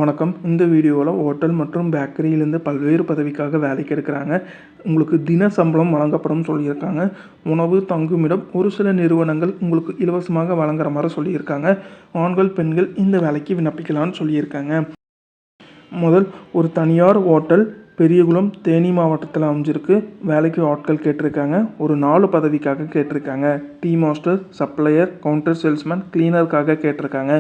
வணக்கம். இந்த வீடியோவில் ஹோட்டல் மற்றும் பேக்கரியிலேருந்து பல்வேறு பதவிக்காக வேலைக்கு எடுக்கிறாங்க. உங்களுக்கு தின சம்பளம் வழங்கப்படும் சொல்லியிருக்காங்க. உணவு, தங்குமிடம் ஒரு சில நிறுவனங்கள் உங்களுக்கு இலவசமாக வழங்குற மாதிரி சொல்லியிருக்காங்க. ஆண்கள், பெண்கள் இந்த வேலைக்கு விண்ணப்பிக்கலாம்னு சொல்லியிருக்காங்க. முதல் ஒரு தனியார் ஹோட்டல் பெரியகுளம் தேனி மாவட்டத்தில் அமைஞ்சிருக்கு. வேலைக்கு ஆட்கள் கேட்டிருக்காங்க. ஒரு 4 பதவிக்காக கேட்டிருக்காங்க. Tea master, supplier, counter salesman, கிளீனருக்காக கேட்டிருக்காங்க.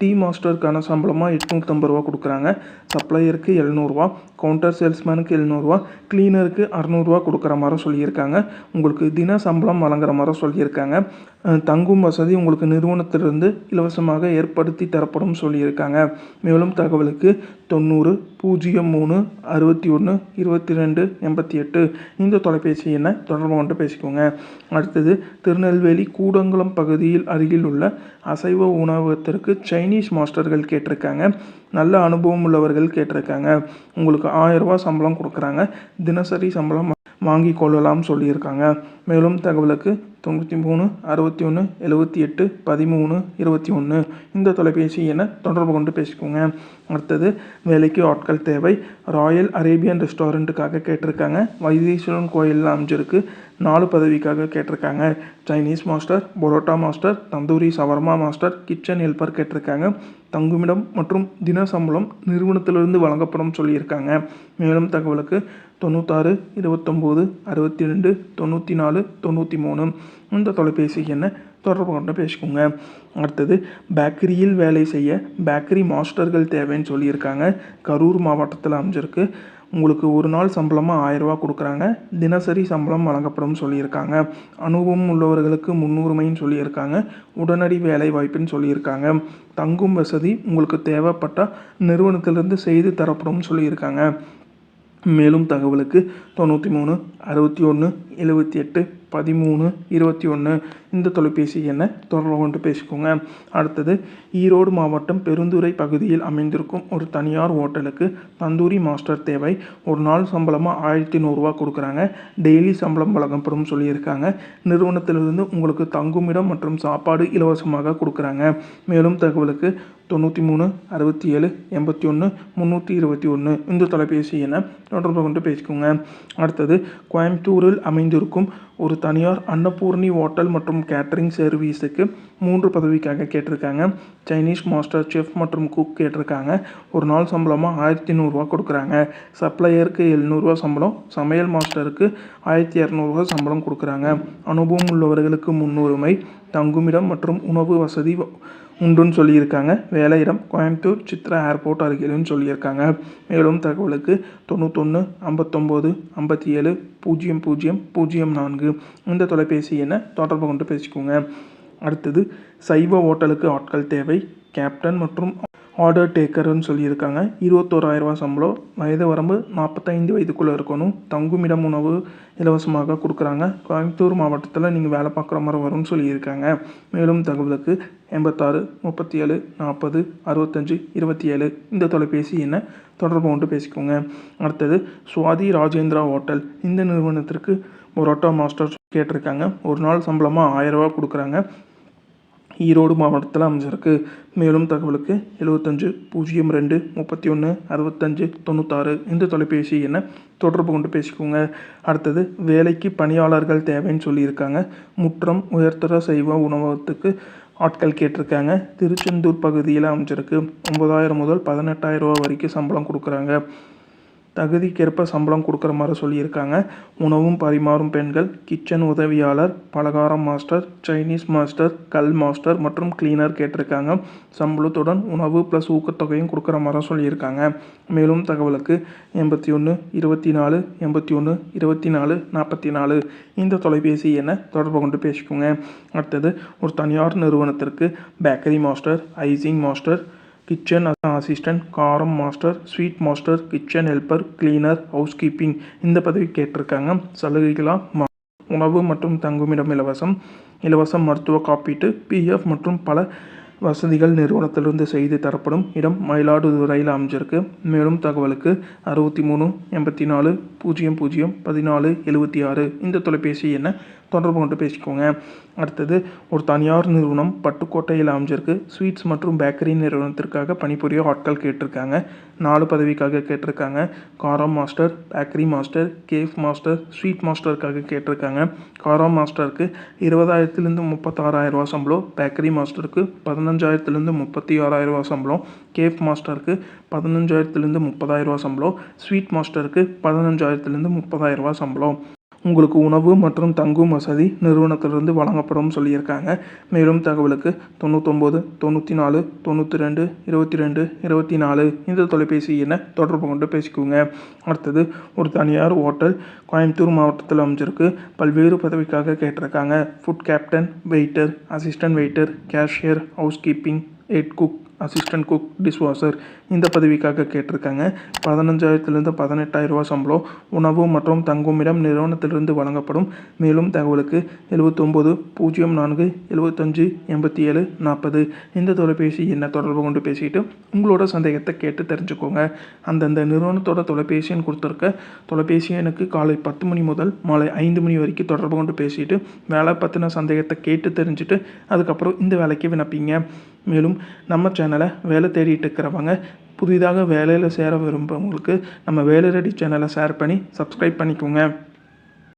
டீ மாஸ்டருக்கான சம்பளமாக 850 ரூபா கொடுக்குறாங்க. சப்ளையருக்கு 700 ரூபா, கவுண்டர் சேல்ஸ்மேனுக்கு 700 ரூபா, கிளீனருக்கு 600 ரூபா கொடுக்குற மாதிரி சொல்லியிருக்காங்க. உங்களுக்கு தின சம்பளம் வழங்குற மாதிரி சொல்லியிருக்காங்க. தங்கும் வசதி உங்களுக்கு நிறுவனத்திலிருந்து இலவசமாக ஏற்படுத்தி தரப்படும் சொல்லியிருக்காங்க. மேலும் தகவலுக்கு 90 03 61 22 88 இந்த தொலைபேசி எண்ணை தொடர்பு கொண்டு பேசிக்கோங்க. அடுத்தது திருநெல்வேலி கூடங்குளம் பகுதியில் அருகில் உள்ள அசைவ உணவகத்திற்கு சைனீஸ் மாஸ்டர்கள் கேட்டிருக்காங்க. நல்ல அனுபவம் உள்ளவர்கள் கேட்டிருக்காங்க. உங்களுக்கு 1000 ரூபா சம்பளம் கொடுக்குறாங்க. தினசரி சம்பளம் வாங்கி கொள்ளலாம் சொல்லியிருக்காங்க. மேலும் தகவலுக்கு 93 61 78 13 21 இந்த தொலைபேசி எண்ணை தொடர்பு கொண்டு பேசிக்கோங்க. அடுத்தது வேலைக்கு ஆட்கள் தேவை. ராயல் அரேபியன் ரெஸ்டாரண்ட்டுக்காக கேட்டிருக்காங்க. வைத்தீஸ்வரன் கோயிலில் அமைஞ்சிருக்கு. 4 பதவிக்காக கேட்டிருக்காங்க. Chinese master, parotta master, tandoori shawarma master, kitchen helper கேட்டிருக்காங்க. தங்குமிடம் மற்றும் தின சம்பளம் நிறுவனத்திலிருந்து வழங்கப்படும் சொல்லியிருக்காங்க. மேலும் தகவலுக்கு 96 29 62 94 93 இந்த தொலைபேசி எண்ணை தொடர்பு கொண்டு பேசிக்கோங்க. அடுத்தது பேக்கரியில் வேலை செய்ய பேக்கரி மாஸ்டர்கள் தேவைன்னு சொல்லியிருக்காங்க. கரூர் மாவட்டத்தில் அமைஞ்சிருக்கு. உங்களுக்கு ஒரு நாள் சம்பளமாக 1000 ரூபா கொடுக்குறாங்க. தினசரி சம்பளம் வழங்கப்படும் சொல்லியிருக்காங்க. அனுபவம் உள்ளவர்களுக்கு முன்னுரிமைன்னு சொல்லியிருக்காங்க. உடனடி வேலை வாய்ப்புன்னு சொல்லியிருக்காங்க. தங்கும் வசதி உங்களுக்கு தேவைப்பட்டால் நிறுவனத்திலிருந்து செய்து தரப்படும் சொல்லியிருக்காங்க. மேலும் தகவலுக்கு 93 61 78 13 21 இந்த தொலைபேசி எண்ணை தொடர்பு கொண்டு பேசிக்கோங்க. அடுத்தது ஈரோடு மாவட்டம் பெருந்துறை பகுதியில் அமைந்திருக்கும் ஒரு தனியார் ஹோட்டலுக்கு தந்தூரி மாஸ்டர் தேவை. ஒரு நாள் சம்பளமாக 1100 ரூபா கொடுக்குறாங்க. டெய்லி சம்பளம் வழங்கப்படும் சொல்லியிருக்காங்க. நிறுவனத்திலிருந்து உங்களுக்கு தங்குமிடம் மற்றும் சாப்பாடு இலவசமாக கொடுக்குறாங்க. மேலும் தகவலுக்கு 93 67 81 321 இந்த தொலைபேசி எண்ணை தொடர்பு கொண்டு பேசிக்கோங்க. அடுத்தது கோயம்புத்தூரில் அமைந்திருக்கும் ஒரு தனியார் அன்னபூர்ணி ஹோட்டல் மற்றும் கேட்டரிங் சர்வீஸுக்கு 3 பதவிக்காக கேட்டிருக்காங்க. சைனீஸ் மாஸ்டர், செஃப் மற்றும் குக் கேட்டிருக்காங்க. ஒரு நாள் சம்பளமாக 1100 ரூபா கொடுக்குறாங்க. சப்ளையருக்கு 700 ரூபா சம்பளம், சமையல் மாஸ்டருக்கு 1200 ரூபா சம்பளம் கொடுக்குறாங்க. அனுபவம் உள்ளவர்களுக்கு முன்னுரிமை, தங்குமிடம் மற்றும் உணவு வசதி உண்டுன்னு சொல்லியிருக்காங்க. வேலையிடம் கோயம்புத்தூர் சித்ரா ஏர்போர்ட் அருகில்னு சொல்லியிருக்காங்க. மேலும் தகவலுக்கு 91 59 57 00 04 இந்த தொலைபேசி எண்ணை தொடர்பு கொண்டு பேசிக்கோங்க. அடுத்தது சைவ ஹோட்டலுக்கு ஆட்கள் தேவை. கேப்டன் மற்றும் ஆர்டர் டேக்கர்னு சொல்லியிருக்காங்க. 21,000 ரூபா சம்பளம். வயது வரம்பு 45 வயதுக்குள்ளே இருக்கணும். தங்குமிடம் உணவு இலவசமாக கொடுக்குறாங்க. கோயம்புத்தூர் மாவட்டத்தில் நீங்கள் வேலை பார்க்குற மாதிரி வரும்னு சொல்லியிருக்காங்க. மேலும் தகவலுக்கு 86 37 40 65 27 இந்த தொலைபேசி எண்ணை தொடர்பு கொண்டு பேசிக்கோங்க. அடுத்தது சுவாதி ராஜேந்திரா ஹோட்டல். இந்த நிறுவனத்திற்கு பரோட்டா மாஸ்டர் கேட்டிருக்காங்க. ஒரு நாள் சம்பளமாக 1000 ரூபா கொடுக்குறாங்க. ஈரோடு மாவட்டத்தில் அமைஞ்சிருக்கு. மேலும் தகவலுக்கு 75 02 31 65 96 இந்த தொலைபேசி எண்ணை தொடர்பு கொண்டு பேசிக்கோங்க. அடுத்தது வேலைக்கு பணியாளர்கள் தேவைன்னு சொல்லியிருக்காங்க. முற்றம் உயர்தர சைவ உணவகத்துக்கு ஆட்கள் கேட்டிருக்காங்க. திருச்செந்தூர் பகுதியில் அமைஞ்சிருக்கு. 9000 முதல் 18,000 ரூபா வரைக்கும் சம்பளம் கொடுக்குறாங்க. தகுதிக்கேற்ப சம்பளம் கொடுக்குற மாதிரி சொல்லியிருக்காங்க. உணவும் பரிமாறும் பெண்கள், கிச்சன் உதவியாளர், பலகாரம் மாஸ்டர், சைனீஸ் மாஸ்டர், கல் மாஸ்டர் மற்றும் கிளீனர் கேட்டிருக்காங்க. சம்பளத்துடன் உணவு ப்ளஸ் ஊக்கத்தொகையும் கொடுக்குற மாதிரி சொல்லியிருக்காங்க. மேலும் தகவலுக்கு 81 24 81 24 44 இந்த தொலைபேசி எண்ணை தொடர்பு கொண்டு பேசிக்கோங்க. அடுத்தது ஒரு தனியார் நிறுவனத்திற்கு bakery master, icing master, kitchen assistant, காரம் master, sweet master, kitchen helper, cleaner, housekeeping இந்த பதவி கேட்டிருக்காங்க. சலுகைகளாக உணவு மற்றும் தங்குமிடம் இலவச மருத்துவ காப்பீட்டு, பிஎஃப் மற்றும் பல வசதிகள் நிறுவனத்திலிருந்து செய்து தரப்படும். இடம் மயிலாடுதுறையில் அமைஞ்சிருக்கு. மேலும் தகவலுக்கு 63 84 00 14 76 இந்த தொலைபேசி எண்ணை தொடர்பு கொண்டு பேசிக்கோங்க. அடுத்தது ஒரு தனியார் நிறுவனம் பட்டுக்கோட்டையில் அமைஞ்சிருக்கு. ஸ்வீட்ஸ் மற்றும் பேக்கரி நிறுவனத்திற்காக பணிபுரிய ஆட்கள் கேட்டிருக்காங்க. 4 பதவிக்காக கேட்டிருக்காங்க. Karam master, bakery master, cafe master, sweet மாஸ்டருக்காக கேட்டிருக்காங்க. காரம் மாஸ்டருக்கு 20,000லேருந்து 36,000 சம்பளம், பேக்கரி மாஸ்டருக்கு 15,000லேருந்து 36,000 சம்பளம், கேஃப் மாஸ்டருக்கு 15,000லேருந்து 30,000 சம்பளம், ஸ்வீட் மாஸ்டருக்கு 15,000லேருந்து 30,000 சம்பளம். உங்களுக்கு உணவு மற்றும் தங்கும் வசதி நிறுவனத்திலிருந்து வழங்கப்படும் சொல்லியிருக்காங்க. மேலும் தகவலுக்கு 99 94 92 22 24 இந்த தொலைபேசி எண்ணை தொடர்பு கொண்டு பேசிக்கோங்க. அடுத்தது ஒரு தனியார் ஹோட்டல் கோயம்புத்தூர் மாவட்டத்தில் அமைஞ்சிருக்கு. பல்வேறு பதவிக்காக கேட்டிருக்காங்க. Food captain, waiter, assistant waiter, cashier, house keeping, head cook, assistant cook, dishwasher இந்த பதவிக்காக கேட்டிருக்காங்க. 15,000லேருந்து 18,000 சம்பளம். உணவு மற்றும் தங்குமிடம் நிறுவனத்திலிருந்து வழங்கப்படும். மேலும் தகவலுக்கு 79 04 75 87 40 இந்த தொலைபேசி எண்ணை தொடர்பு கொண்டு பேசிட்டு உங்களோட சந்தேகத்தை கேட்டு தெரிஞ்சுக்கோங்க. அந்தந்த நிறுவனத்தோட தொலைபேசி எண் கொடுத்துருக்க தொலைபேசி எண்ணுக்கு காலை 10 மணி முதல் மாலை 5 மணி வரைக்கும் தொடர்பு கொண்டு பேசிட்டு வேலை பற்றின சந்தேகத்தை கேட்டு தெரிஞ்சுட்டு அதுக்கப்புறம் இந்த வேலைக்கு விண்ணப்பிங்க. மேலும் நம்ம சேனலை வேலை தேடிட்டு இருக்கிறவங்க, புதிதாக வேலையில் சேர விரும்புகிறவங்களுக்கு நம்ம வேலை ரெடி சேனலை ஷேர் பண்ணி சப்ஸ்கிரைப் பண்ணிக்கோங்க.